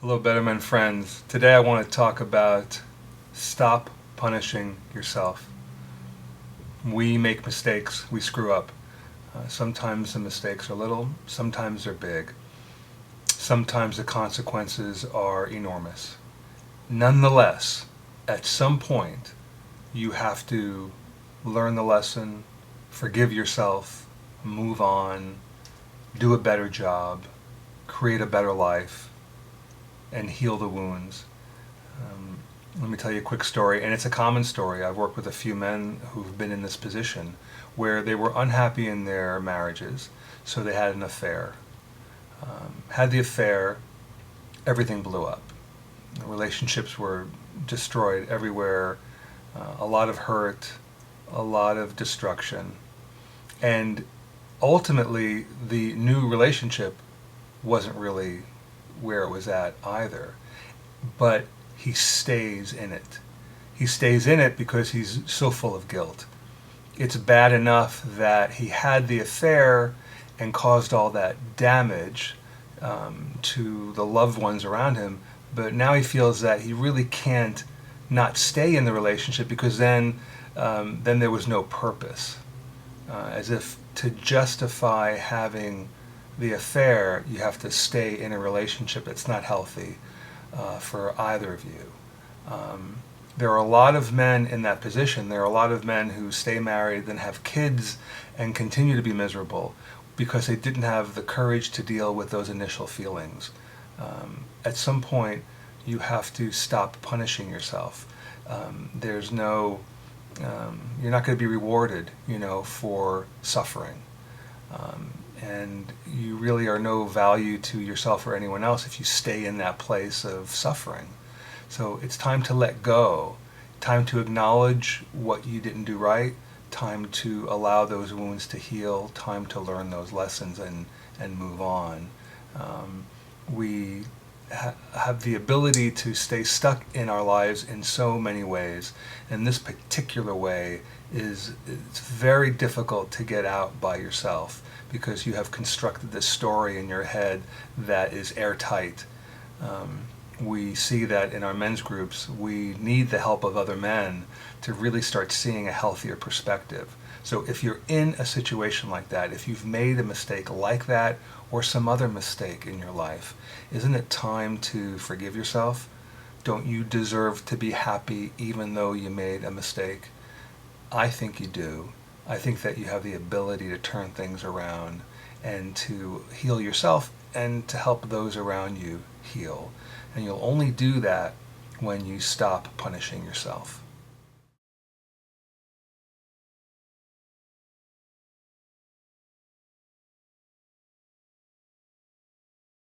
Hello, BetterMen friends. Today I want to talk about stop punishing yourself. We make mistakes, we screw up. Sometimes the mistakes are little, sometimes they're big. Sometimes the consequences are enormous. Nonetheless, at some point, you have to learn the lesson, forgive yourself, move on, do a better job, create a better life, and heal the wounds. Um, Let me tell you a quick story, and it's a common story. I've worked with a few men who've been in this position where they were unhappy in their marriages, so they had an affair. Had the affair, everything blew up. The relationships were destroyed everywhere, a lot of hurt, a lot of destruction. And ultimately, the new relationship wasn't really where it was at either. But he stays in it. He stays in it because he's so full of guilt. It's bad enough that he had the affair and caused all that damage to the loved ones around him, but now he feels that he really can't not stay in the relationship because then there was no purpose. As if to justify having the affair, you have to stay in a relationship that's not healthy for either of you. There are a lot of men in that position. There are a lot of men who stay married, then have kids, and continue to be miserable because they didn't have the courage to deal with those initial feelings. At some point, you have to stop punishing yourself. There's no, you're not going to be rewarded, for suffering. And you really are no value to yourself or anyone else if you stay in that place of suffering. So it's time to let go, time to acknowledge what you didn't do right, time to allow those wounds to heal, time to learn those lessons and move on. We have the ability to stay stuck in our lives in so many ways, and this particular way it's very difficult to get out by yourself because you have constructed this story in your head that is airtight. We see that in our men's groups. We need the help of other men to really start seeing a healthier perspective. So if you're in a situation like that, if you've made a mistake like that or some other mistake in your life, isn't it time to forgive yourself? Don't you deserve to be happy even though you made a mistake? I think you do. I think that you have the ability to turn things around and to heal yourself and to help those around you heal. And you'll only do that when you stop punishing yourself.